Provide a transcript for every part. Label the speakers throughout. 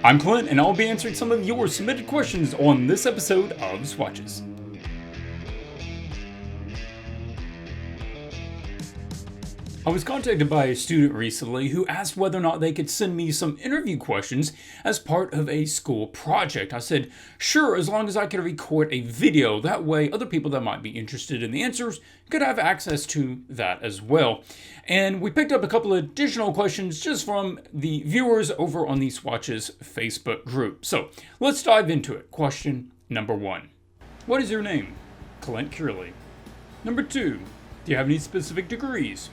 Speaker 1: I'm Clint, and I'll be answering some of your submitted questions on this episode of Swatches. I was contacted by a student recently who asked whether or not they could send me some interview questions as part of a school project. I said, sure, as long as I could record a video. That way, other people that might be interested in the answers could have access to that as well. And we picked up a couple of additional questions just from the viewers over on the Swatches Facebook group. So let's dive into it. Question number 1. What is your name? Clint Cearley. Number 2. Do you have any specific degrees?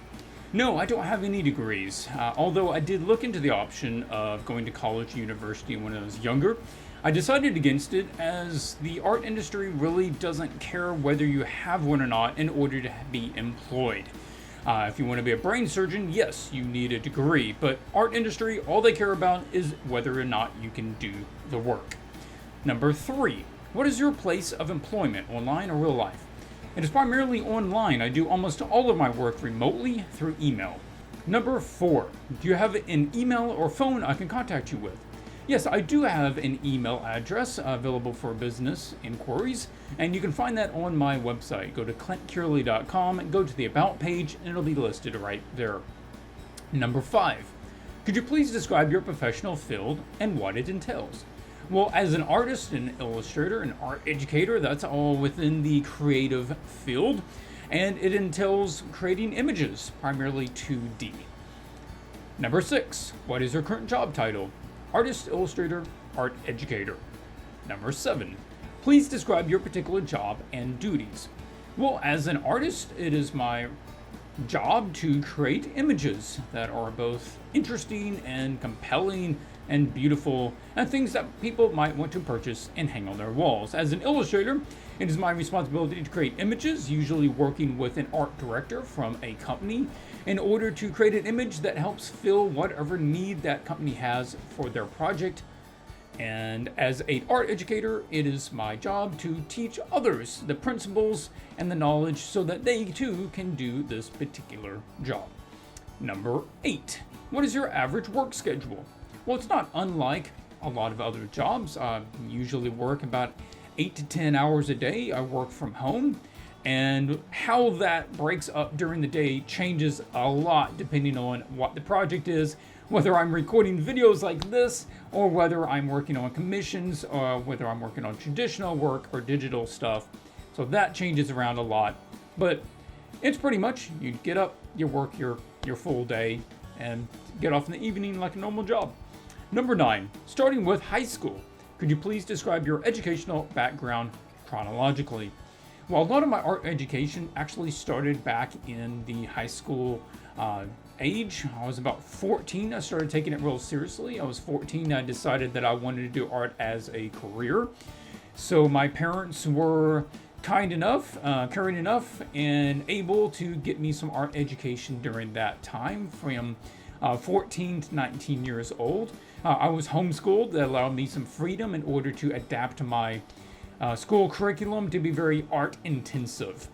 Speaker 1: No, I don't have any degrees, although I did look into the option of going to college or university when I was younger. I decided against it as the art industry really doesn't care whether you have one or not in order to be employed. If you want to be a brain surgeon, yes, you need a degree, but art industry, all they care about is whether or not you can do the work. Number 3, what is your place of employment, online or real life? It is primarily online. I do almost all of my work remotely through email. Number 4, do you have an email or phone I can contact you with? Yes, I do have an email address available for business inquiries, and you can find that on my website. Go to clintcearley.com and go to the About page, and it'll be listed right there. Number 5, could you please describe your professional field and what it entails? Well, as an artist, an illustrator, an art educator, that's all within the creative field, and it entails creating images, primarily 2D. Number 6, what is your current job title? Artist, illustrator, art educator. Number 7, please describe your particular job and duties. Well, as an artist, it is my job to create images that are both interesting and compelling and beautiful, and things that people might want to purchase and hang on their walls. As an illustrator, it is my responsibility to create images, usually working with an art director from a company, in order to create an image that helps fill whatever need that company has for their project. And as an art educator, it is my job to teach others the principles and the knowledge so that they too can do this particular job. Number 8, what is your average work schedule? Well, it's not unlike a lot of other jobs. I usually work about 8 to 10 hours a day. I work from home, and how that breaks up during the day changes a lot depending on what the project is, whether I'm recording videos like this, or whether I'm working on commissions, or whether I'm working on traditional work or digital stuff. So that changes around a lot, but it's pretty much you get up, you work your full day, and get off in the evening like a normal job. Number 9, starting with high school, could you please describe your educational background chronologically? Well, a lot of my art education actually started back in the high school age. I was about 14. I started taking it real seriously. I was 14. I decided that I wanted to do art as a career. So my parents were kind enough, caring enough, and able to get me some art education during that time from 14 to 19 years old. I was homeschooled. That allowed me some freedom in order to adapt my school curriculum to be very art intensive.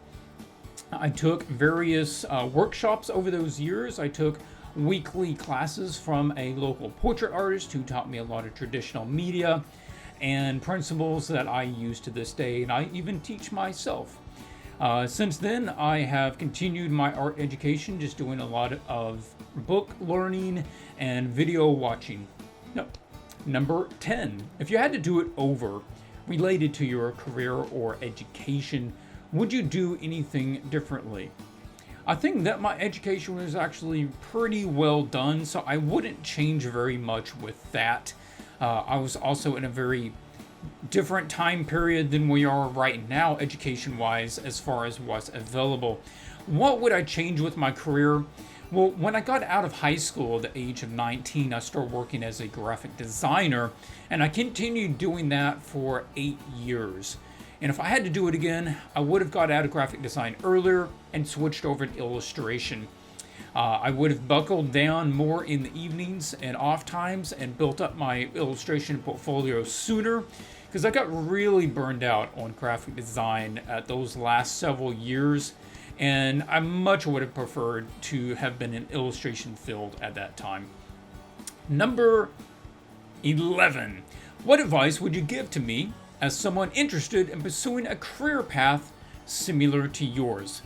Speaker 1: I took various workshops over those years. I took weekly classes from a local portrait artist who taught me a lot of traditional media and principles that I use to this day, and I even teach myself. Since then, I have continued my art education, just doing a lot of book learning and video watching. No. Number 10, if you had to do it over related to your career or education, would you do anything differently? I think that my education was actually pretty well done, so I wouldn't change very much with that. I was also in a very different time period than we are right now, education-wise, as far as what's available. What would I change with my career? Well, when I got out of high school at the age of 19, I started working as a graphic designer, and I continued doing that for 8 years. And if I had to do it again, I would have got out of graphic design earlier and switched over to illustration. I would have buckled down more in the evenings and off times and built up my illustration portfolio sooner, because I got really burned out on graphic design at those last several years, and I much would have preferred to have been in illustration field at that time. Number 11. What advice would you give to me as someone interested in pursuing a career path similar to yours?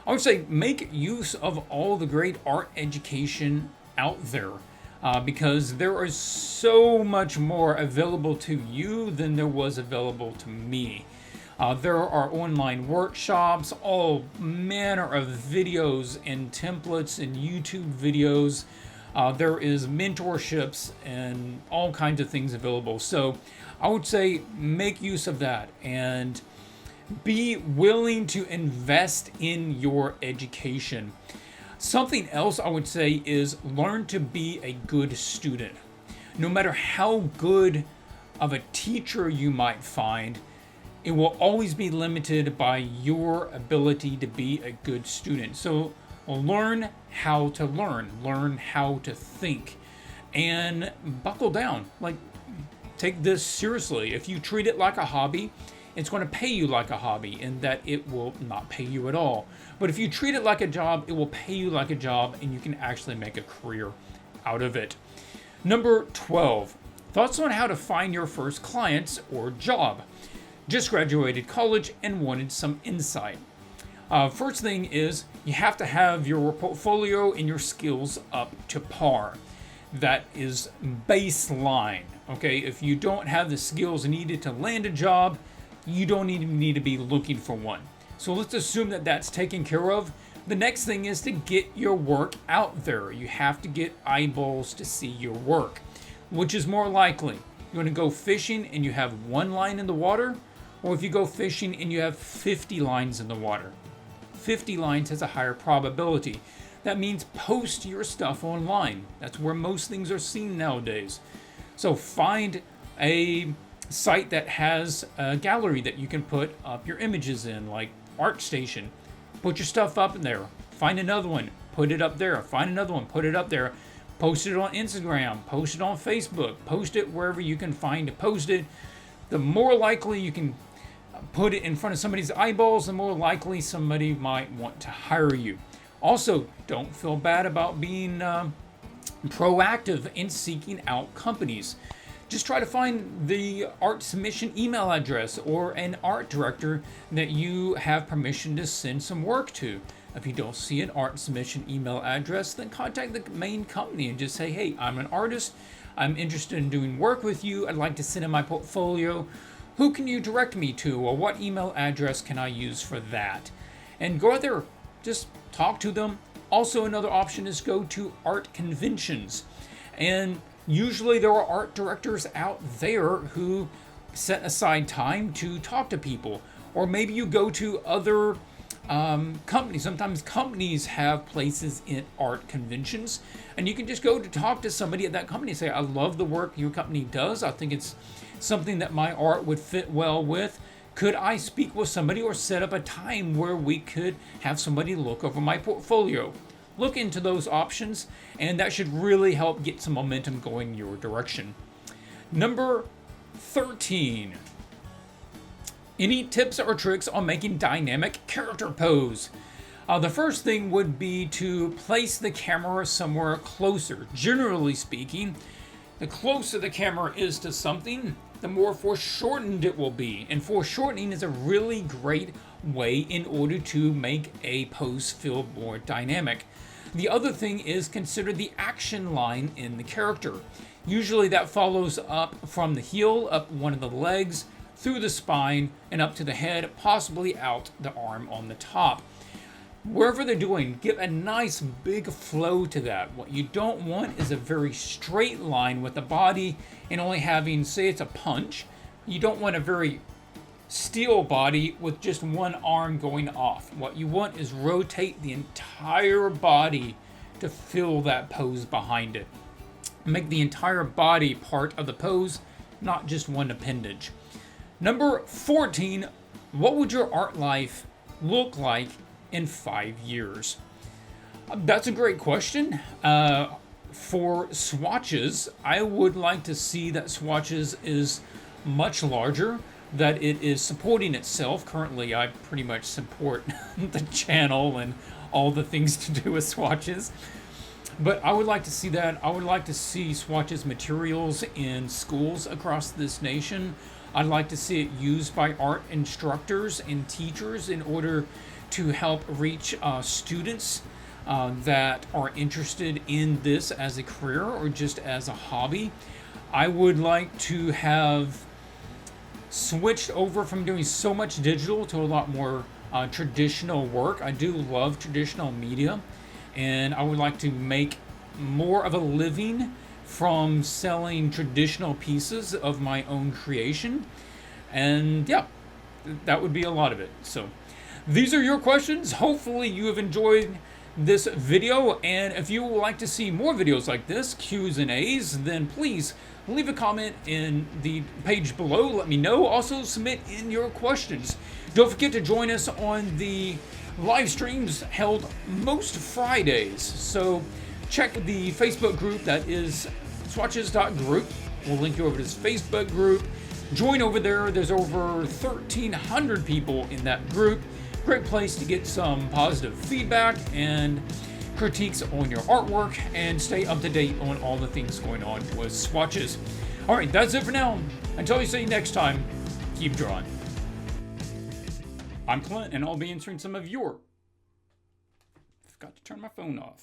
Speaker 1: I would say make use of all the great art education out there, because there is so much more available to you than there was available to me. There are online workshops, all manner of videos and templates and YouTube videos. There is mentorships and all kinds of things available. So I would say make use of that and be willing to invest in your education. Something else I would say is learn to be a good student. No matter how good of a teacher you might find, it will always be limited by your ability to be a good student. So learn how to learn how to think, and buckle down. Like, take this seriously. If you treat it like a hobby, it's going to pay you like a hobby, in that it will not pay you at all. But if you treat it like a job, it will pay you like a job, and you can actually make a career out of it. Number 12, thoughts on how to find your first clients or job. Just graduated college and wanted some insight. First thing is you have to have your portfolio and your skills up to par. That is baseline. Okay, if you don't have the skills needed to land a job, you don't even need to be looking for one. So let's assume that that's taken care of. The next thing is to get your work out there. You have to get eyeballs to see your work. Which is more likely? You want to go fishing and you have one line in the water, or if you go fishing and you have 50 lines in the water? 50 lines has a higher probability. That means post your stuff online. That's where most things are seen nowadays. So find a site that has a gallery that you can put up your images in, like ArtStation. Put your stuff up in there. Find another one, put it up there. Find another one, put it up there. Post it on Instagram, post it on Facebook, post it wherever you can find to post it. The more likely you can put it in front of somebody's eyeballs, the more likely somebody might want to hire you. Also, don't feel bad about being proactive in seeking out companies. Just try to find the art submission email address or an art director that you have permission to send some work to. If you don't see an art submission email address, then contact the main company and just say, hey, I'm an artist. I'm interested in doing work with you. I'd like to send in my portfolio. Who can you direct me to, or what email address can I use for that? And go out there, just talk to them. Also, another option is go to art conventions. And usually there are art directors out there who set aside time to talk to people. Or maybe you go to other companies. Sometimes companies have places in art conventions, and you can just go to talk to somebody at that company and say, I love the work your company does. I think it's something that my art would fit well with. Could I speak with somebody or set up a time where we could have somebody look over my portfolio? Look into those options, and that should really help get some momentum going your direction. Number 13. Any tips or tricks on making dynamic character pose? The first thing would be to place the camera somewhere closer. Generally speaking, the closer the camera is to something, the more foreshortened it will be. And foreshortening is a really great way in order to make a pose feel more dynamic. The other thing is consider the action line in the character. Usually that follows up from the heel, up one of the legs, through the spine, and up to the head, possibly out the arm on the top. Wherever they're doing, give a nice big flow to that. What you don't want is a very straight line with the body and only having, say it's a punch. You don't want a very steel body with just one arm going off. What you want is rotate the entire body to fill that pose behind it. Make the entire body part of the pose, not just one appendage. Number 14, what would your art life look like in 5 years? That's a great question. For Swatches, I would like to see that Swatches is much larger, that it is supporting itself. Currently, I pretty much support the channel and all the things to do with Swatches. But I would like to see that. I would like to see Swatches materials in schools across this nation. I'd like to see it used by art instructors and teachers in order to help reach students that are interested in this as a career or just as a hobby. I would like to have switched over from doing so much digital to a lot more traditional work. I do love traditional media, and I would like to make more of a living from selling traditional pieces of my own creation. And yeah, that would be a lot of it. So these are your questions. Hopefully you have enjoyed this video, and if you would like to see more videos like this, Q's and A's, then please leave a comment in the page below. Let me know. Also submit in your questions. Don't forget to join us on the live streams held most Fridays. So check the Facebook group, that is swatches.group. We'll link you over to this Facebook group. Join over there. There's over 1,300 people in that group. Great place to get some positive feedback and critiques on your artwork and stay up to date on all the things going on with Swatches. All right, that's it for now. Until we see you next time, keep drawing. I'm Clint, and I'll be answering some of your... Forgot to turn my phone off.